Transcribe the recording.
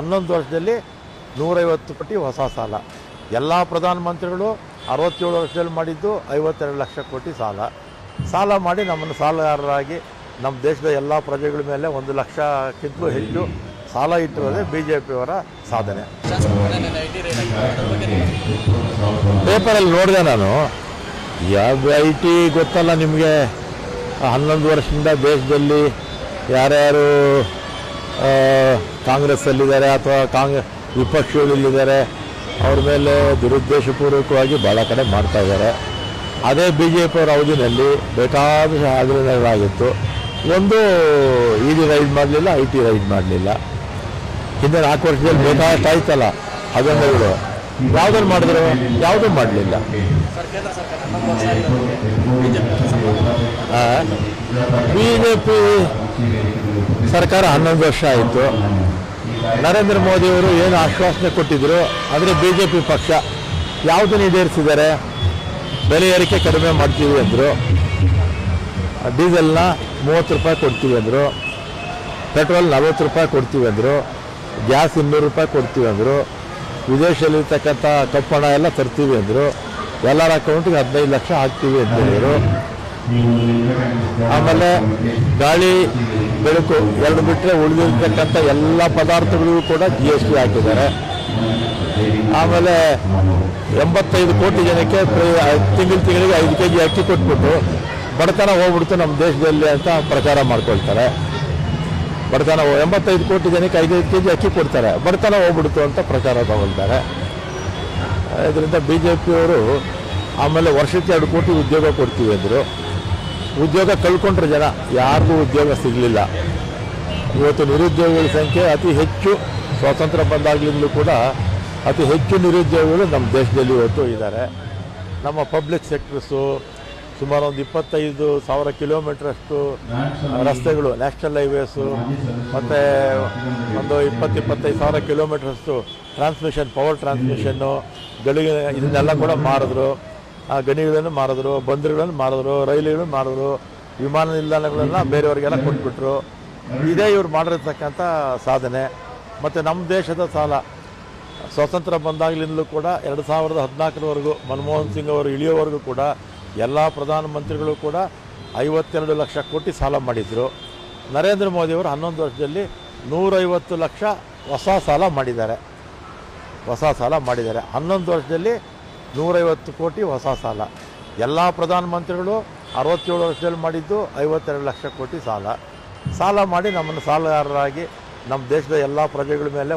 11 ವರ್ಷದಲ್ಲಿ 150 ಕೋಟಿ ಹೊಸ ಸಾಲ. ಎಲ್ಲ ಪ್ರಧಾನಮಂತ್ರಿಗಳು 67 ವರ್ಷದಲ್ಲಿ ಮಾಡಿದ್ದು 52 ಲಕ್ಷ ಕೋಟಿ ಸಾಲ ಮಾಡಿ ನಮ್ಮನ್ನು ಸಾಲಗಾರರಾಗಿ ನಮ್ಮ ದೇಶದ ಎಲ್ಲ ಪ್ರಜೆಗಳ ಮೇಲೆ 1 ಲಕ್ಷಕ್ಕಿಂತಲೂ ಹೆಚ್ಚು ಸಾಲ ಇಟ್ಟಿರೋದೇ BJPಯವರ ಸಾಧನೆ. ಪೇಪರಲ್ಲಿ ನೋಡಿದೆ ನಾನು. ಯಾವ IT ಗೊತ್ತಲ್ಲ ನಿಮಗೆ. 11 ವರ್ಷದಿಂದ ದೇಶದಲ್ಲಿ ಯಾರ್ಯಾರು ಕಾಂಗ್ರೆಸ್ಸಲ್ಲಿದ್ದಾರೆ ಅಥವಾ ವಿಪಕ್ಷದಲ್ಲಿದ್ದಾರೆ ಅವ್ರ ಮೇಲೆ ದುರುದ್ದೇಶಪೂರ್ವಕವಾಗಿ ಭಾಳ ಕಡೆ ಮಾಡ್ತಾ ಇದ್ದಾರೆ. ಅದೇ BJPಯವರ ಅವಧಿನಲ್ಲಿ ಬೇಕಾದ ಹಗರಣಗಳಾಗಿತ್ತು. ಒಂದು ED ರೈಡ್ ಮಾಡಲಿಲ್ಲ, IT ರೈಡ್ ಮಾಡಲಿಲ್ಲ. ಹಿಂದೆ 4 ವರ್ಷದಲ್ಲಿ ಬೇಕಾದಷ್ಟು ಆಯ್ತಲ್ಲ ಹಗರಣಗಳು. ಯಾವುದನ್ನು ಮಾಡಿದ್ರು? ಯಾವುದೂ ಮಾಡಲಿಲ್ಲ. BJP ಸರ್ಕಾರ 11 ವರ್ಷ ಆಯಿತು. ನರೇಂದ್ರ ಮೋದಿಯವರು ಏನು ಆಶ್ವಾಸನೆ ಕೊಟ್ಟಿದ್ರು ಅಂದರೆ BJP ಪಕ್ಷ ಯಾವುದನ್ನು ಈಡೇರಿಸಿದ್ದಾರೆ? ಬೆಲೆ ಏರಿಕೆ ಕಡಿಮೆ ಮಾಡ್ತೀವಿ ಅಂದರು, ಡೀಸೆಲ್ನ 30 ರೂಪಾಯಿ ಕೊಡ್ತೀವಿ ಅಂದರು, ಪೆಟ್ರೋಲ್ 40 ರೂಪಾಯಿ ಕೊಡ್ತೀವಿ ಅಂದರು, ಗ್ಯಾಸ್ 200 ರೂಪಾಯಿ ಕೊಡ್ತೀವಿ ಅಂದರು, ವಿದೇಶದಲ್ಲಿರ್ತಕ್ಕಂಥ ಕಪ್ಪಣ ಎಲ್ಲ ತರ್ತೀವಿ ಅಂದರು, ಎಲ್ಲರ ಅಕೌಂಟಿಗೆ 15 ಲಕ್ಷ ಹಾಕ್ತೀವಿ ಅಂತ ಹೇಳಿದರು. ಆಮೇಲೆ ಗಾಳಿ ಬೆಳಕು ಎರಡು ಬಿಟ್ಟರೆ ಉಳಿದಿರ್ತಕ್ಕಂಥ ಎಲ್ಲ ಪದಾರ್ಥಗಳಿಗೂ ಕೂಡ GST ಹಾಕಿದ್ದಾರೆ. ಆಮೇಲೆ 85 ಕೋಟಿ ಜನಕ್ಕೆ ತಿಂಗಳಿಗೆ 5 kg ಅಕ್ಕಿ ಕೊಟ್ಬಿಟ್ಟು ಬಡತನ ಹೋಗ್ಬಿಡ್ತು ನಮ್ಮ ದೇಶದಲ್ಲಿ ಅಂತ ಪ್ರಚಾರ ಮಾಡ್ಕೊಳ್ತಾರೆ. ಬಡತನ 85 ಕೋಟಿ ಜನಕ್ಕೆ 5 kg ಅಕ್ಕಿ ಕೊಡ್ತಾರೆ, ಬಡತನ ಹೋಗ್ಬಿಡ್ತು ಅಂತ ಪ್ರಚಾರ ತಗೊಳ್ತಾರೆ. ಇದರಿಂದ BJPಯವರು ಆಮೇಲೆ ವರ್ಷಕ್ಕೆ 2 ಕೋಟಿ ಉದ್ಯೋಗ ಕೊಡ್ತೀವಿ ಅಂದರು. ಉದ್ಯೋಗ ಕಳ್ಕೊಂಡ್ರೆ ಜನ, ಯಾರಿಗೂ ಉದ್ಯೋಗ ಸಿಗಲಿಲ್ಲ. ಇವತ್ತು ನಿರುದ್ಯೋಗಿಗಳ ಸಂಖ್ಯೆ ಅತಿ ಹೆಚ್ಚು. ಸ್ವಾತಂತ್ರ್ಯ ಬಂದಾಗಲಿಂದಲೂ ಕೂಡ ಅತಿ ಹೆಚ್ಚು ನಿರುದ್ಯೋಗಿಗಳು ನಮ್ಮ ದೇಶದಲ್ಲಿ ಇವತ್ತು ಇದ್ದಾರೆ. ನಮ್ಮ ಪಬ್ಲಿಕ್ ಸೆಕ್ಟರ್ಸು ಸುಮಾರು ಒಂದು 25,000 ಕಿಲೋಮೀಟ್ರಷ್ಟು ರಸ್ತೆಗಳು, ನ್ಯಾಷನಲ್ ಹೈವೇಸು, ಮತ್ತು ಒಂದು 20-25,000 ಕಿಲೋಮೀಟ್ರಷ್ಟು ಪವರ್ ಟ್ರಾನ್ಸ್ಮಿಷನ್ನು ಗಳಿಗೆ ಇದನ್ನೆಲ್ಲ ಕೂಡ ಮಾರಿದ್ರು. ಆ ಗಣಿಗಳನ್ನು ಮಾರಿದ್ರು, ಬಂದರುಗಳನ್ನು ಮಾರಿದ್ರು, ರೈಲುಗಳನ್ನು ಮಾರಿದ್ರು, ವಿಮಾನ ನಿಲ್ದಾಣಗಳನ್ನು ಬೇರೆಯವರಿಗೆಲ್ಲ ಕೊಟ್ಬಿಟ್ರು. ಇದೇ ಇವ್ರು ಮಾಡಿರ್ತಕ್ಕಂಥ ಸಾಧನೆ. ಮತ್ತು ನಮ್ಮ ದೇಶದ ಸಾಲ ಸ್ವಾತಂತ್ರ್ಯ ಬಂದಾಗಲಿಂದಲೂ ಕೂಡ 2014ವರೆಗೂ ಮನಮೋಹನ್ ಸಿಂಗ್ ಅವರು ಇಳಿಯೋವರೆಗೂ ಕೂಡ ಎಲ್ಲ ಪ್ರಧಾನಮಂತ್ರಿಗಳು ಕೂಡ 52 ಲಕ್ಷ ಕೋಟಿ ಸಾಲ ಮಾಡಿದರು. ನರೇಂದ್ರ ಮೋದಿಯವರು 11 ವರ್ಷದಲ್ಲಿ 150 ಲಕ್ಷ ಹೊಸ ಸಾಲ ಮಾಡಿದ್ದಾರೆ. 11 ವರ್ಷದಲ್ಲಿ 150 ಕೋಟಿ ಹೊಸ ಸಾಲ. ಎಲ್ಲ ಪ್ರಧಾನಮಂತ್ರಿಗಳು 67 ವರ್ಷದಲ್ಲಿ ಮಾಡಿದ್ದು 52 ಲಕ್ಷ ಕೋಟಿ ಸಾಲ ಮಾಡಿ ನಮ್ಮನ್ನು ಸಾಲಗಾರರಾಗಿ ನಮ್ಮ ದೇಶದ ಎಲ್ಲ ಪ್ರಜೆಗಳ ಮೇಲೆ